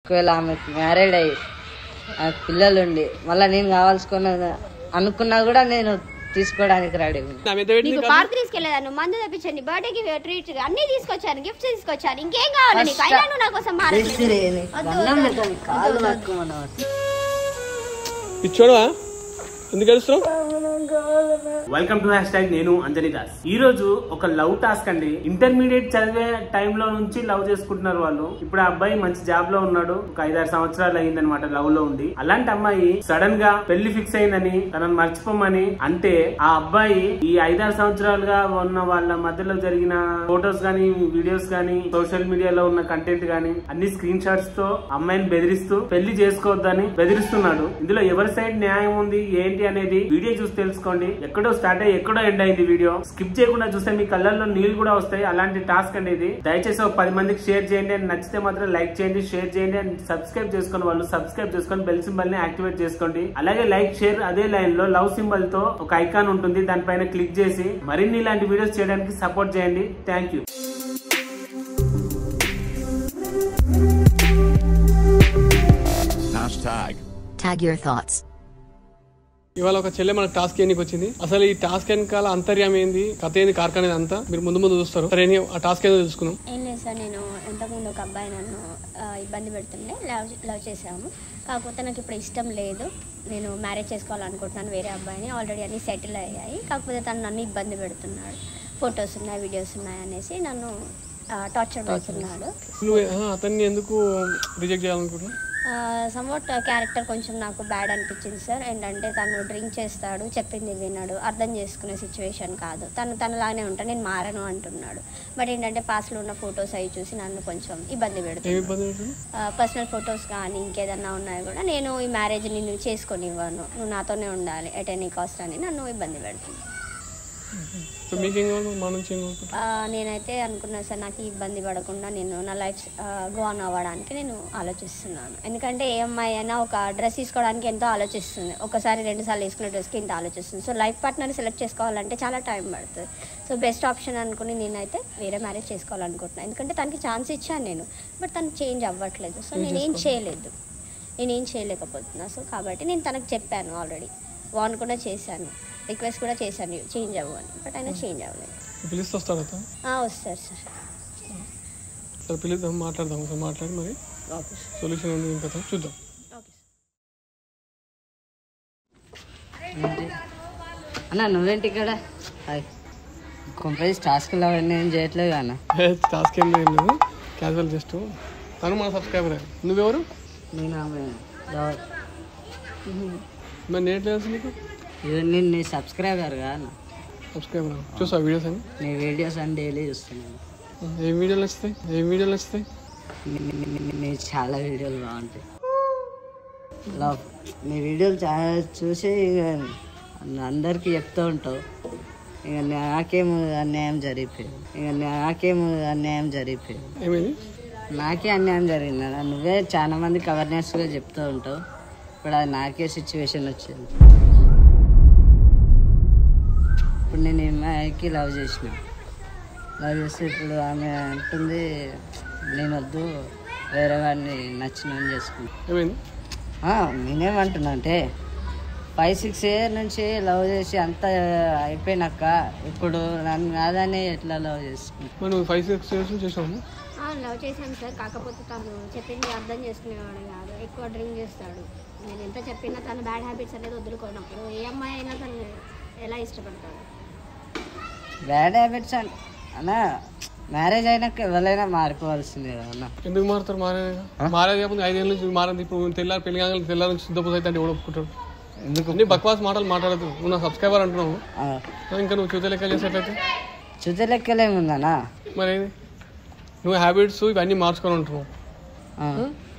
ఒకవేళ ఆమెకు మ్యారేడ్ అయ్యి పిల్లలుండి మళ్ళీ నేను కావాల్సుకున్న అనుకున్నా కూడా నేను తీసుకోవడానికి రెడీ. నీకు పార్క్ తీసుకెళ్ళాను, మందు తెప్పించండి, బర్త్డేకి ట్రీట్ అన్ని తీసుకొచ్చాను, గిఫ్ట్స్ తీసుకొచ్చాను, ఇంకేం కావాలి నీకు? అయినా నువ్వు నా కోసం ఇచ్చోడవా ఎందుకు గడుస్తున్నావు? వెల్కమ్ టు హ్యాష్‌ట్యాగ్ నేను అంజనీ దాస్. ఈ రోజు ఒక లవ్ టాస్క్ అండి. ఇంటర్మీడియట్ చదివే టైంలో నుంచి లవ్ చేసుకుంటున్నారు వాళ్ళు. ఇప్పుడు ఆ అబ్బాయి మంచి జాబ్ లో ఉన్నాడు, ఒక 5-6 సంవత్సరాలు అయ్యిందనమాట లవ్ లో ఉండి. అలాంటి అమ్మాయి సడన్ గా పెళ్లి ఫిక్స్ అయిందని తనను మర్చిపోమని అంటే ఆ అబ్బాయి ఈ 5-6 సంవత్సరాలుగా ఉన్న వాళ్ళ మధ్యలో జరిగిన ఫొటోస్ గానీ, వీడియోస్ గానీ, సోషల్ మీడియాలో ఉన్న కంటెంట్ గానీ అన్ని స్క్రీన్ షాట్స్ తో అమ్మాయిని బెదిరిస్తూ పెళ్లి చేసుకోవద్దని బెదిరిస్తున్నాడు. ఇందులో ఎవరి సైడ్ న్యాయం ఉంది ఏంటి అనేది వీడియో చూసి తెలుసుకోండి. ఎక్కడో స్టార్ట్ అయ్యి ఎక్కడో ఎండ్ అయింది వీడియో. స్కిప్ చేయకుండా చూస్తే మీ కళ్ళల్లో నీళ్లు కూడా వస్తాయి. అలాంటి టాస్క్ అనేది దయచేసి ఒక 10 మందికి షేర్ చేయండి. అండ్ నచ్చితే మాత్రం లైక్ చేయండి, షేర్ చేయండి. అండ్ సబ్స్క్రైబ్ చేసుకుని వాళ్ళు సబ్స్క్రైబ్ చేసుకొని బెల్ సింబల్ ని యాక్టివేట్ చేసుకోండి. అలాగే లైక్, షేర్, అదే లైన్ లో లవ్ సింబల్ తో ఒక ఐకాన్ ఉంటుంది, దానిపైన క్లిక్ చేసి మరిన్ని ఇలాంటి వీడియోస్ చేయడానికి సపోర్ట్ చేయండి. Thank you. Tag your thoughts. ఇవాళ ఒక చెల్లె మనకు టాస్క్ చేయడానికి వచ్చింది. అసలు ఈ టాస్క్ వెనకాల అంతర్యం ఏంది, కథ ఏంది, కార్ఖాన అంతా మీరు ముందు చూస్తారు. సరే ఆ టాస్క్ ఏదో తెలుసుకుందాం. ఏం లేదు సార్, నేను ఇంతకుముందు ఒక అబ్బాయి నన్ను ఇబ్బంది పెడుతుండే, లవ్ చేసాము. కాకపోతే నాకు ఇప్పుడు ఇష్టం లేదు, నేను మ్యారేజ్ చేసుకోవాలనుకుంటున్నాను వేరే అబ్బాయిని. ఆల్రెడీ అన్ని సెటిల్ అయ్యాయి, కాకపోతే తను నన్ను ఇబ్బంది పెడుతున్నాడు. ఫొటోస్ ఉన్నాయి, వీడియోస్ ఉన్నాయి అనేసి నన్ను టార్చర్ పెడుతున్నాడు. నువ్వు అతన్ని ఎందుకు రిజెక్ట్ చేయాలనుకుంటున్నావు? సమ్వాట్ క్యారెక్టర్ కొంచెం నాకు బ్యాడ్ అనిపించింది సార్. ఏంటంటే తను డ్రింక్ చేస్తాడు, చెప్పింది విన్నాడు, అర్థం చేసుకునే సిచ్యువేషన్ కాదు. తనలానే ఉంటాను, నేను మారను అంటున్నాడు. బట్ ఏంటంటే పాస్ట్లో ఉన్న ఫొటోస్ అవి చూసి నన్ను కొంచెం ఇబ్బంది పెడుతుంది. పర్సనల్ ఫొటోస్ కానీ ఇంకేదన్నా ఉన్నాయి కూడా నేను ఈ మ్యారేజ్ నిన్ను చేసుకొని ఇవ్వను, నువ్వు నాతోనే ఉండాలి ఎట్ ఎనీ కాస్ట్ అని నన్ను ఇబ్బంది పెడుతుంది. నేనైతే అనుకున్నాను సార్, నాకు ఇబ్బంది పడకుండా నేను నా లైఫ్ గో ఆన్ అవ్వడానికి నేను ఆలోచిస్తున్నాను. ఎందుకంటే ఏ అమ్మాయి అయినా ఒక డ్రెస్ తీసుకోవడానికి ఎంతో ఆలోచిస్తుంది, ఒకసారి 2 సార్లు వేసుకునే డ్రెస్కి ఇంత ఆలోచిస్తుంది. సో లైఫ్ పార్ట్నర్ సెలెక్ట్ చేసుకోవాలంటే చాలా టైం పడుతుంది. సో బెస్ట్ ఆప్షన్ అనుకుని నేనైతే వేరే మ్యారేజ్ చేసుకోవాలనుకుంటున్నాను. ఎందుకంటే తనకి ఛాన్స్ ఇచ్చాను నేను, బట్ తను చేంజ్ అవ్వట్లేదు. సో నేనేం చేయలేకపోతున్నా. సో కాబట్టి నేను తనకు చెప్పాను, ఆల్రెడీ వార్న్ కూడా చేశాను, రిక్వెస్ట్ కూడా చేశాను చేంజ్ అవ్వని, బట్ ఆయన చేంజ్ అవ్వలేదు. వస్తారు సార్. సరే పిలుద్దాం, మాట్లాడదాం, ఒకసారి మాట్లాడి మరి సొల్యూషన్ ఉంది ఇంకా చూద్దాం. అన్న నువ్వేంటి ఇక్కడ? కొంపేసి టాస్క్లు అవన్నీ ఏం చేయట్లేదు అన్న. టాస్క్ ఏం లేదు, క్యాజువల్ జస్ట్. తను మన సబ్స్క్రైబర్. నువ్వెవరు? నేను మరి నేట్లేదు నీకు? నేను నీ సబ్స్క్రైబర్గా అన్న. సబ్స్క్రైబర్ చూసా వీడియోస్ అని? నీ వీడియోస్ అని డైలీ చూస్తున్నాను. ఏం వీడియోలు వస్తాయి? నీ చాలా వీడియోలు బాగుంటాయి. నీ వీడియోలు చాలా చూసి అందరికీ చెప్తూ ఉంటావు. ఇక నాకేం అన్యాయం జరిగిపోయింది. ఏమైంది? నాకే అన్యాయం జరిగింది. నువ్వే చాలా మందికి అవేర్నెస్గా చెప్తూ ఉంటావు. ఇప్పుడు అది నాకే సిచ్యువేషన్ వచ్చింది. ఇప్పుడు నేను అమ్మాయికి లవ్ చేస్తే ఇప్పుడు ఆమె అంటుంది నేను వద్దు, వేరే వాడిని నచ్చిన చేసుకుంటా. నేనేమంటున్నా అంటే 5-6 years నుంచి లవ్ చేసి అంతా అయిపోయినాక ఇప్పుడు నన్ను కాదని ఎట్లా లవ్ చేసుకుంటా? 5-6 years చేసాము. లవ్ చేశాను సార్, కాకపోతే తను చెప్పింది అర్థం చేసుకునేవాడు కాదు, ఎక్కువ డ్రింక్ చేస్తాడు. నేను ఎంత చెప్పినా తను బ్యాడ్ హ్యాబిట్స్ అనేది వదులుకోనప్పుడు ఏ అమ్మాయి అయినా తను ఎలా ఇష్టపడతాడు? బ్యాడ్ హ్యాబిట్స్ అన్న మ్యారేజ్ అయినాక ఎవరైనా మారిపోవాల్సిందే అన్న. ఎందుకు మారుతారు? మారేది కాకపోతే 5 ఏళ్ళ నుంచి మారింది. ఇప్పుడు తెల్లారి నుంచి సిద్ధపోతే అయితే ఎవడు ఒప్పుకుంటాడు? ఎందుకు అన్ని బక్వాస్ మాటలు మాట్లాడదు. నువ్వు నా సబ్స్క్రైబర్ అంటున్నావు, ఇంకా నువ్వు చూతే లెక్క చేసేట్లయితే చూతే లెక్కలేముందన్నా. మరి నువ్వు హ్యాబిట్స్ ఇవన్నీ మార్చుకొని ఉంటున్నావు.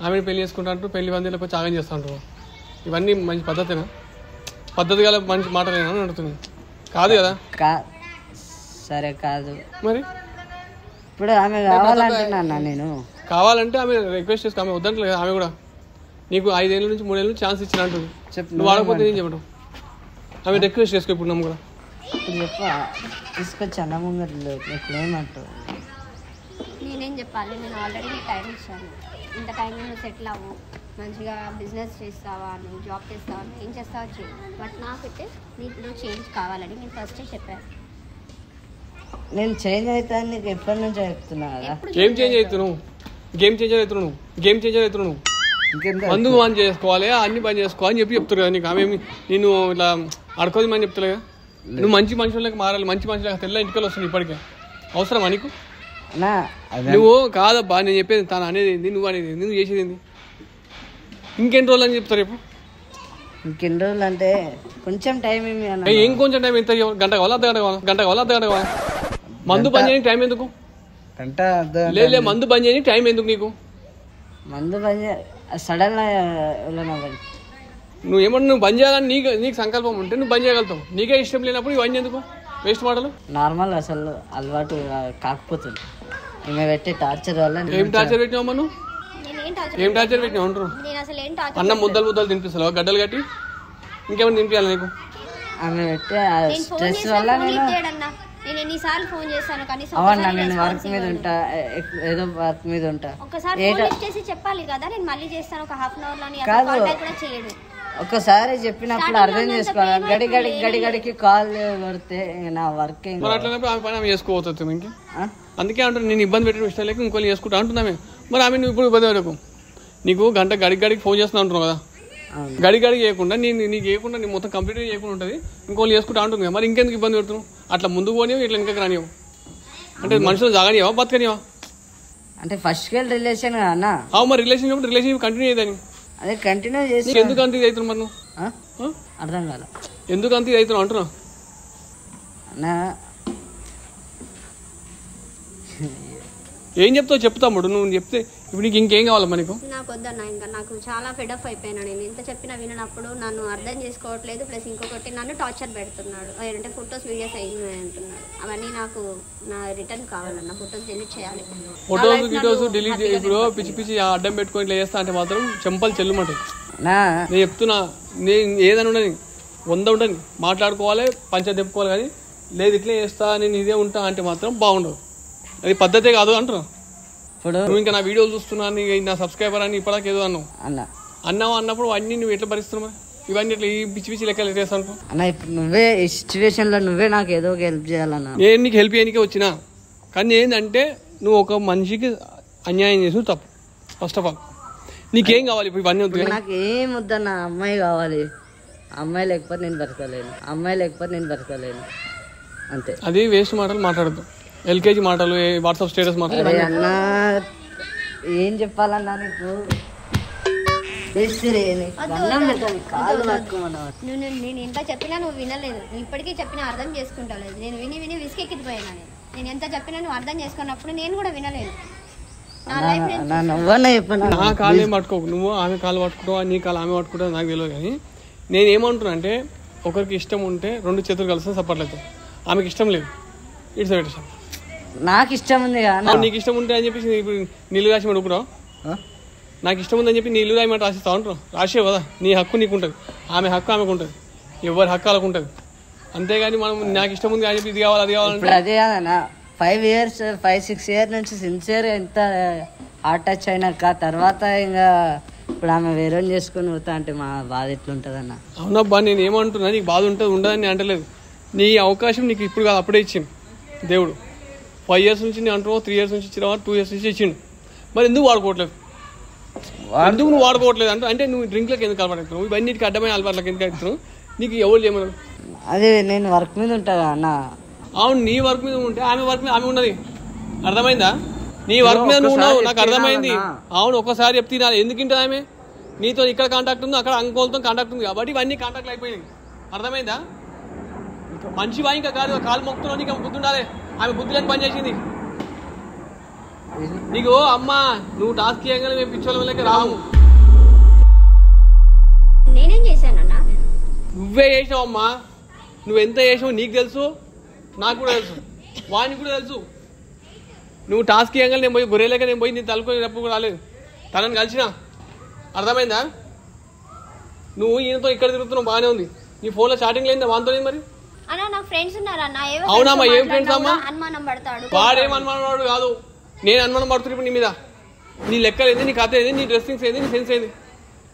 ఆమె పెళ్లి చేసుకుంటా అంటూ పెళ్లి పందిలకు వచ్చి ఆగం చేస్తా అంటున్నావు. ఇవన్నీ మంచి పద్ధతేనా? పద్ధతి గల మంచి మాటలేనా అని అడుగుతుంది. కాదు కదా? సరే కాదు. మరి ఇప్పుడు ఆమె కావాలంటున్నా. నేను కావాలంటే ఆమె రిక్వెస్ట్ చేసుకో. ఆమె వద్దంటలేదు కదా. ఆమె కూడా నీకు 5 ఏళ్ళ నుంచి 3 ఏళ్ళ నుంచి ఛాన్స్ ఇచ్చిన అంటుంది. నువ్వు వాడకపోతే ఏం చెప్పడం? ఆమె రిక్వెస్ట్ చేసుకో. ఇప్పుడు నమ్ము కూడా ఇప్పుడు తీసుకొచ్చి అన్న ముందు ఇప్పుడు ఏమంటావు? నేనేం చెప్పాలి? నేను ఆల్రెడీ టైం ఇచ్చాను. ఇంత టైంలో నువ్వు సెటిల్ అవ్వు, మంచిగా బిజినెస్ చేస్తావా, నువ్వు జాబ్ చేస్తావా, నువ్వు ఏం చేస్తావో చేయి, బట్ నాకైతే నీకు చేంజ్ కావాలని నేను ఫస్టే చెప్పాను. నేను చేంజ్ అవుతాను నీకు ఎప్పటి నుంచో చెప్తున్నా కదా. ఏం చేంజ్ అవుతున్నావు? గేమ్ చేంజర్ అవుతున్నావు. ఇంకెంత మందు బంద్ చేసుకోవాలి, అన్ని బంద్ చేసుకోవాలి అని చెప్తారు కదా నీకు. ఆమె నేను ఇట్లా అడకోది అని చెప్తలేగా. నువ్వు మంచి మనుషులకి మారాలి, మంచి మనుషులకి తెల్ల ఇంటికి వస్తుంది. ఇప్పటికే అవసరమా నీకు? నువ్వు కాదబ్బా నేను చెప్పేది, తను అనేది ఏంది, నువ్వు అనేది ఏంది, నువ్వు చేసేది ఏంది? ఇంకెన్ని రోజులు అని చెప్తారు రేపు? ఇంకెన్ని రోజులు అంటే కొంచెం టైం ఏమి అన్న. ఏం కొంచెం టైం? ఎంత గంట కావాలా, అర్ధ గంట కావాలా? మందు బంద్ చేయడానికి టైం ఎందుకు? గంట లేదు, మందు బంద్ చేయడానికి టైం ఎందుకు నీకు? మందు బంద్ సడన్ గా నువ్వు ఏమన్నా నువ్వు బంద్ చేయాలని నీకు సంకల్పం ఉంటే నువ్వు బంద్ చేయగలుగుతావు. నీకే ఇష్టం లేనప్పుడు ఇవన్నీ ఎందుకు వేస్ట్ మాటలు? నార్మల్ అసలు అలవాటు కాకపోతుంది. ఈమె పెట్టే టార్చర్ వల్ల. ఏం టార్చర్ పెట్టినావు మనం? ఏం టార్చర్ పెట్టినావు అంటారు? అన్నం ముద్దలు తినిపిస్తావా గడ్డలు కట్టి? ఇంకేమైనా తినిపించాలి నీకు? ఆమె పెట్టే స్ట్రెస్ వల్ల నేను ఎన్నిసార్లు ఫోన్ చేస్తాను కనీసం అవునా, నేను వర్క్ మీద ఉంటా, ఏదో వర్క్ మీద ఉంటా. ఒకసారి ఫోన్ లిఫ్ట్ చేసి చెప్పాలి కదా, నేను మళ్ళీ చేస్తాను ఒక హాఫ్ అన్ అవర్ లో. కాదు, కాంటాక్ట్ కూడా చేయడు. ఒకసారి చెప్పినప్పుడు అర్థం చేసుకోవాలి. గడికి కాల్ కొడితే నా వర్క్ అట్లా ఆమె చేసుకోవచ్చు. ఇంకే అందుకే అంటారు నేను ఇబ్బంది పెట్టిన విషయం లేక ఇంకోళ్ళు చేసుకుంటా అంటున్నామే. మరి ఆమె నువ్వు ఇప్పుడు ఇబ్బంది పెట్టకు. నీకు గడికి ఫోన్ చేస్తున్నా అంటున్నావు కదా, గడికి చేయకుండా నీకు చేయకుండా నీ మొత్తం కంప్లీట్ చేయకుండా ఉంటుంది, ఇంకోళ్ళు చేసుకుంటా అంటుంది. మరి ఇంకెందుకు ఇబ్బంది పెడుతున్నావు? అట్లా ముందుకు పోనివు, ఇట్లా ఇంకా రానివ్వు. అంటే మనుషులు జాగనివా, బతకనివా? అంటే ఫస్ట్ రిలేషన్ అన్న. మరి రిలేషన్ కంటిన్యూ అయ్యేదాన్ని. అదే కంటిన్యూ చేసి ఎందుకు అంత ఇది అవుతున్నావు? మరి నువ్వు అర్థం కాల ఎందుకు అంత ఇది అవుతున్నావు అంటున్నావు అన్నా. ఏం చెప్తావు చెప్తాముడు, నువ్వు చెప్తే ఇప్పుడు నీకు ఇంకేం కావాలి మనకు? నాకు వద్దన్న, ఇంకా నాకు చాలా ఫెడప్ అయిపోయినా. నేను ఎంత చెప్పినా వినప్పుడు నన్ను అర్థం చేసుకోవట్లేదు. ప్లస్ ఇంకొకటి నన్ను టార్చర్ పెడుతున్నాడు. అంటే ఫొటోస్ వీడియోస్ అయినాయి అంటున్నాడు. అవన్నీ నాకు నా రిటర్న్ కావాలన్న, ఫొటోస్ డిలీట్ చేయాలి. ఫొటోస్ వీడియోస్ డిలీట్ ఇప్పుడు పిచ్చి అడ్డం పెట్టుకొని ఇట్లా చేస్తా అంటే మాత్రం చెంపలు చెల్లుమంటాయి. నేను చెప్తున్నా, నేను ఏదైనా ఉండని 100 ఉండని మాట్లాడుకోవాలి, పంచాయతీ చెప్పుకోవాలి. కానీ లేదు ఇట్లే చేస్తా, నేను ఇదే ఉంటా అంటే మాత్రం బాగుండదు. అది పద్ధతే కాదు అంటున్నా. నువ్వు ఇంకా నా వీడియోలు చూస్తున్నా, నా సబ్స్క్రైబర్ అని ఇప్పటికే ఏదో అన్నావు అన్నప్పుడు అన్ని నువ్వు ఎట్లా భరిస్తున్నావు? ఇవన్నీ ఇట్లా ఈ పిచ్చి లెక్కలు చేస్తాను అన్న. ఇప్పుడు నువ్వే ఈ సిచ్యువేషన్ లో నువ్వే నాకు ఏదో ఒక హెల్ప్ చేయాలన్నా. నేను నీకు హెల్ప్ చేయడానికే వచ్చినా. కానీ ఏంటంటే నువ్వు ఒక మనిషికి అన్యాయం చేసి తప్పు. ఫస్ట్ ఆఫ్ ఆల్ నీకేం కావాలి ఇప్పుడు? ఇవన్నీ వద్దు. నాకు ఏం వద్దన్న, అమ్మాయి కావాలి. అమ్మాయి లేకపోతే నేను బతకలేను అంతే. అది వేస్ట్ మాటలు మాట్లాడద్దు. ఎల్కేజీ మాటలు, వాట్సాప్ స్టేటస్ మాటలు. అన్న ఏం చెప్పాలన్నా నీకు? నేను ఎంత చెప్పినా నువ్వు వినలేదు. నువ్వు ఇప్పటికీ చెప్పినా అర్థం చేసుకుంటలేదు. నేను విని విసికెక్కిపోయాను. నేను ఎంత చెప్పినా నువ్వు అర్థం చేసుకున్నప్పుడు నేను కూడా వినలేను. నా కాలు ఏం పట్టుకోకు, నువ్వు ఆమె కాలు పట్టుకుంటావు, నీ కాలు ఆమె పట్టుకుంటావు నాకు తెలియదు. కానీ నేను ఏమంటున్నా అంటే, ఒకరికి ఇష్టం ఉంటే 2 చేతులు కలిసి సపోర్ట్లేదు. ఆమెకి ఇష్టం లేదు, ఇట్స్ ఇష్టం. నాకు ఇష్టం ఉంది కదా. నీకు ఇష్టం ఉంటే అని చెప్పేసి ఇప్పుడు నీళ్ళు రాసి అడుగురావు. నాకు ఇష్టం ఉందని చెప్పి నీళ్ళు రాయమంటే రాసిస్తావు అంటారు. రాసేవు కదా, నీ హక్కు నీకు ఉంటుంది, ఆమె హక్కు ఆమెకు ఉంటుంది, ఎవరి హక్కు వాళ్ళకు ఉంటుంది. అంతేగాని మనం నాకు ఇష్టం ఉంది అని చెప్పి ఇది కావాలి అది కావాలంటే అదే కాదన్నా. 5-6 years నుంచి సిన్సియర్ ఎంత హార్ట్ టచ్ అయినాక తర్వాత ఇంకా ఇప్పుడు ఆమె వేరే చేసుకుని పోతా అంటే మా బాధ ఎట్లుంటుంది అన్న? అవునబ్బా, నేను ఏమంటున్నా, నీకు బాధ ఉంటుంది ఉండదని నేను అంటలేదు. నీ అవకాశం నీకు ఇప్పుడు కాదు, అప్పుడే ఇచ్చిండు దేవుడు. 5 years నుంచి నేను అంటున్నావు, 3 years నుంచి ఇచ్చిన 2 years నుంచి ఇచ్చిండు. మరి ఎందుకు వాడుకోవట్లేదు? ఎందుకు నువ్వు వాడుకోవట్లేదు అంటే నువ్వు డ్రింక్లకు ఎందుకు అలవాటు? ఇవన్నిటికి అడ్డమైన అలవాట్లకు ఎందుకు అవుతున్నావు? నీకు ఎవరు చేయమన్నారు? అదే నేను వర్క్ మీద ఉంటా అన్న. అవును, నీ వర్క్ మీద ఉంటే ఆమె వర్క్ మీద ఆమె ఉన్నది. అర్థమైందా? నీ వర్క్ మీద నువ్వు ఉన్నావు, నాకు అర్థమైంది. అవును, ఒక్కసారి చెప్తే ఎందుకు ఇంటది ఆమె? నీతో ఇక్కడ కాంటాక్ట్ ఉంది, అక్కడ అంకోలతో కాంటాక్ట్ ఉంది కాబట్టి ఇవన్నీ కాంటాక్ట్లు అయిపోయినాయి. అర్థమైందా? మనిషి వా ఇంకా కాదు, కాలు మొక్కుతున్నావు, నీకు బుద్ధి ఉండాలి. ఆమె బుద్ధి లేని పని చేసింది నీకు. అమ్మా నువ్వు టాస్క్ చేయగానే మేము పిచ్చోళ్ళ వెళ్ళక రాము. నేనేం చేశానన్నా? నువ్వే చేసావు అమ్మా. నువ్వు ఎంత చేసావు నీకు తెలుసు, నాకు కూడా తెలుసు, వానికి కూడా తెలుసు. నువ్వు టాస్క్ చేయగానే నేను పోయి గొర్రెలేక నేను పోయి నీ తలుకొని రెప్పు రాలేదు, తనని కలిసినా. అర్థమైందా? నువ్వు ఈయనతో ఇక్కడ తిరుగుతున్నావు, బాగానే ఉంది. నీ ఫోన్లో చాటింగ్ లేని వాంతో మరి. అవునమ్మా, ఏం ఫ్రెండ్స్ అమ్మా? అనుమానం పడతాడు. వాడేం అనుమానం పడు కాదు, నేను అనుమానం పడుతున్నా ఇప్పుడు నీ మీద. నీ లెక్కలు ఏంది, నీ కథ ఏంది, నీ డ్రెస్సింగ్స్ ఏంది, నీ సెన్స్ ఏంది?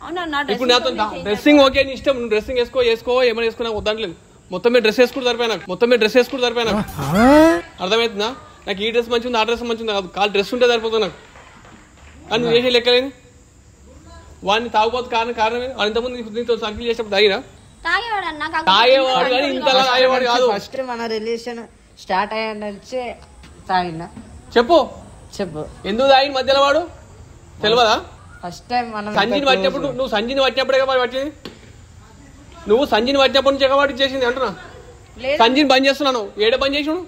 అవునన్నా ఇప్పుడు నాతో డ్రెస్సింగ్ ఓకే నీ ఇష్టం, నువ్వు డ్రెస్సింగ్ వేసుకో ఏమైనా వేసుకున్నా వద్దంటలేదు. మొత్తం మీద డ్రెస్ వేసుకుంటూ సరిపోయినా అర్థమవుతుందా? నాకు ఈ డ్రెస్ మంచిగా ఉంది, ఆ డ్రెస్ మంచిగా ఉంది, కాదు డ్రెస్ ఉంటే సరిపోతుంది నాకు. కానీ నువ్వు చేసే లెక్కలేని వాడిని తాగుపోతే కారణమే వాడు ఇంతకుముందు నీతో సర్కిల్ చేసినప్పుడు తాగినా తాగేవాడు కానీ ఇంతలా తాగేవాడు కాదు. ఫస్ట్ మన రిలేషన్ స్టార్ట్ అయ్యా నుంచే తాగినా. చెప్పు ఎందుకు తాగిన మధ్యలో వాడు తెలియదా? ఫస్ట్ టైం మనం సంజీని పట్టినప్పుడు నువ్వు సంజీని పట్టినప్పుడే కదా పట్టింది. నువ్వు సంజీని పట్టినప్పటి నుంచి ఎగవాటి చేసింది అంటున్నా. సంజీని బంద్ చేస్తున్నాను, ఏడే బంద్ చేసినావు?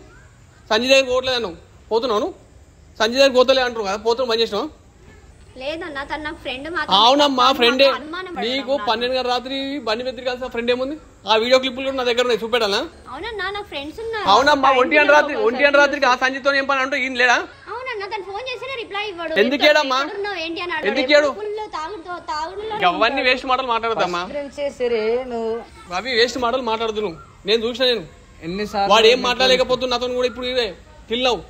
సంజయ్ దగ్గర పోవట్లేదు అన్నావు, పోతున్నావు. సంజయ్ దగ్గర పోతలే అంటారు కదా, పోతున్నావు బంద్ చేసినావు? అవునమ్మా ఫ్రెండే. నీకు 12 గంటల రాత్రి బండి మీద కలిసిన ఫ్రెండ్ ఏముంది? ఆ వీడియో క్లిప్పులు కూడా నా దగ్గర ఉన్నాయి, చూపెట్టాలా? అవునమ్మా 1 గంట రాత్రికి ఆ సంజయ్తో ఏం పని అంటే ఈయన లేడా? ఎందుకేడమ్మా ఎందుకేడు? అవన్నీ వేస్ట్ మాటలు మాట్లాడదమ్మా, అవి వేస్ట్ మాటలు మాట్లాడదు నువ్వు. నేను చూసిన, నేను వాడు ఏం మాట్లాడలేకపోతున్నా నాతో కూడా ఇప్పుడు తిన్నావు.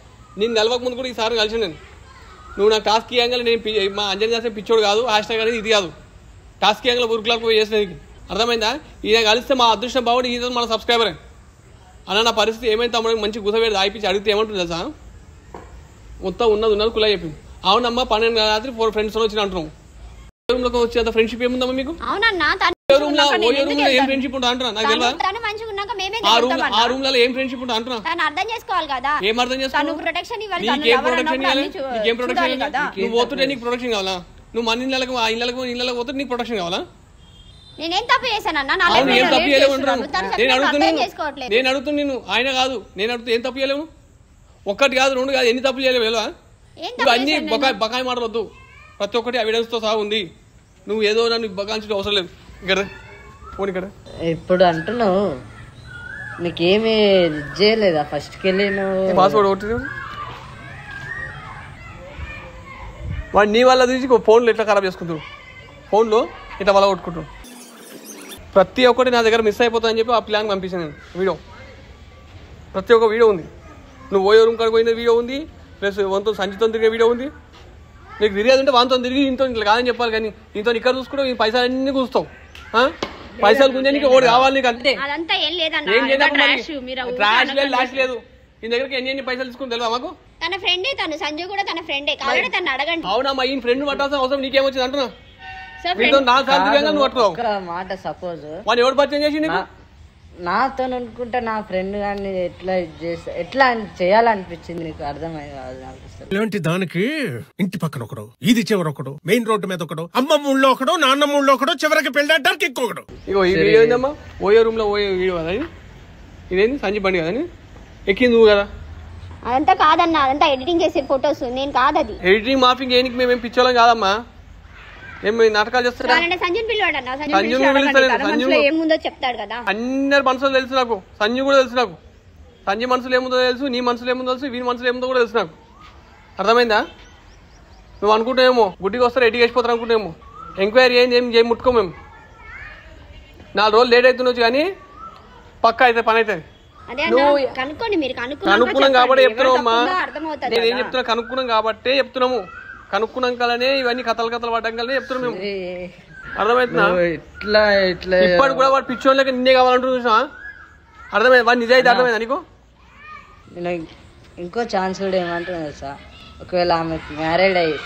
నేను కలవక ముందు కూడా ఈసారి కలిసి నువ్వు నాకు టాస్క్ ఇయ్యంగా నేను మా అంజని చేసే పిచ్చోడు కాదు, హ్యాష్టాగ్ అనేది ఇది కాదు. టాస్క్ ఇయ్యంగా ఊరుకులకు పోయి చేసినది అర్థమైందా? ఈయన కలిస్తే మా అదృష్టం బాగుండి ఈయన మన సబ్స్క్రైబరే అన్న. నా పరిస్థితి ఏమైతే తమ్ముడు మంచి గుసవేడి ఆయిపించి అడిగితే ఏమంటుంది తెలుసా? మొత్తం ఉన్నది కులా చెప్పింది. అవునమ్మా 12 గంటల రాత్రి 4 ఫ్రెండ్స్ వచ్చిన అంటున్నావు. రూమ్లోకి వచ్చేంత ఫ్రెండ్షిప్ ఏముందమ్మా మీకు? ఏం ఫ్రెండ్షిప్ ఉంటుంది అంటున్నా? నాకు తెలియదు. ఆ రూమ్ లలో ఏం ఫ్రెండ్షిప్ ఉంటుంది అంటున్నా? ఏం అర్థం చేసుకోవాలి? నీకేం ప్రొటెక్షన్ ఇవ్వాలి? నువ్వు పోతుంటే నీకు ప్రొటెక్షన్ కావాలా? నువ్వు మన ఇళ్ళకు ఆ ఇళ్ళకు పోతుంటే నీకు ప్రొటెక్షన్ కావాలా? నేనేం తప్పు చేశానన్నా? ఏం తప్పు చేయలేవు నేను అడుగుతున్నా నిన్ను, ఆయన కాదు నేను అడుగుతా. ఏం తప్పు చేయలేవు? ఒక్కటి కాదు, 2 కాదు, ఎన్ని తప్పులు చేయలేవు? నువ్వు అన్ని బకాయి మాటలు వద్దు, ప్రతి ఒక్కటి ఎవిడెన్స్ తో సహా ఉంది. నువ్వు ఏదో నన్ను బకాయించడం అవసరం లేదు. ఇక్కడ ఫోన్ ఇక్కడ ఇప్పుడు అంటున్నావు నీకేమి చేయలేదా? ఫస్ట్కి వెళ్ళి నువ్వు పాస్వర్డ్ ఒకటి వాడు నీ వల్ల తీసి ఫోన్లో ఎట్లా ఖరాబ్ చేసుకుంటావు, ఫోన్లో ఇట్లా వల్ల కొట్టుకుంటావు. ప్రతి ఒక్కటి నా దగ్గర మిస్ అయిపోతుందని చెప్పి ఆ ప్లాన్ పంపించాను నేను. వీడియో ప్రతి ఒక్క వీడియో ఉంది. నువ్వు ఓయో రూమ్ కాడికి పోయిన వీడియో ఉంది, ప్లస్ వంతో సంచితో తిరిగే వీడియో ఉంది. నీకు తిరిగేది ఉంటే వాంతో తిరిగి ఇంతో ఇట్లా కాదని చెప్పాలి, కానీ ఇంతో ఇక్కడ చూసుకుంటావు ఈ పైసలు అన్ని కూస్తావు. పైసలు గుంజానికి ఒకటి కావాలి నీకు, అంతే. ఏం లేదు లాస్ట్ లేదు. నీ దగ్గరికి ఎన్ని పైసలు తీసుకుని తెలియదా మాకు? తన ఫ్రెండే, తను సంజయ్ కూడా తన ఫ్రెండే కాబట్టి తను అడగండి. అవునమ్మా ఈ ఫ్రెండ్ పట్టాల్సిన అవసరం నీకేమొచ్చింది అంటున్నా? మాట సపోజ్ వాడు ఎవరు పరిచయం చేసి నీకు? నాతో అనుకుంటే నా ఫ్రెండ్ గాని ఎట్లా చేయాలనిపించింది నీకు? అర్థమయ్యే ఇలాంటి దానికి ఇంటి పక్కన ఒకడు, ఇది చివర ఒకడు, మెయిన్ రోడ్డు మీద ఒకడు, అమ్మమ్మ ఊళ్ళో ఒకడు, నాన్నమ్మ ఊళ్ళో ఒకడు, చివరికి పెళ్ళడానికి ఇంకొకడు. ఇగో ఈ వీడియో ఏందమ్మా? ఓయో రూమ్ లో ఓయో వీడియో కదా ఇదేంది? సంజయ్ బండి కదా ఎక్కింది నువ్వు కదా? అదంతా కాదన్నా, అదంతా ఎడిటింగ్ చేసే ఫొటోస్, నేను కాదు అది. ఎడిటింగ్ మాఫింగ్ ఏనికి మేమేం పిచ్చోళ్ళం కాదమ్మా, ఏమి నాటకాలు చేస్తారా? ఏముందో చెప్తాడు కదా. అందరి మనసులో తెలుసు నాకు, సంజయ్ కూడా తెలుసు నాకు. సంజయ్ మనసులో ఏముందో తెలుసు, నీ మనసులో ఏముందో తెలుసు, వీని మనసులో ఏముందో కూడా తెలుసు నాకు. అర్థమైందా? నువ్వు అనుకుంటామేమో గుడ్డికి వస్తారు ఎడ్డికి వేసిపోతారు అనుకుంటామేమో. ఎంక్వైరీ ఏం ముట్టుకో మేము. 4 రోజులు లేట్ అవుతుండొచ్చు కానీ పక్కా అయితే పని అవుతుంది. కనుక్కున్నాం కాబట్టి చెప్తున్నామమ్మా. నేనేం చెప్తున్నా, కనుక్కున్నాం కాబట్టే చెప్తున్నాము. కనుక్కున్నాకనే ఇవన్నీ కథలు పడ్డం కలనే చెప్తున్నాం మేము. అర్థమవుతుందా? ఇప్పటి కూడా వాడు పిచ్చోళ్ళకి నిన్నే కావాలంటూ చూసినా అర్థమైంది? వాడు నిజాయితీ అర్థమైందా నీకు? నేను ఇంకో ఛాన్స్ కూడా ఏమంటున్నా సార్, ఒకవేళ ఆమెకు మ్యారేడ్ అయ్యి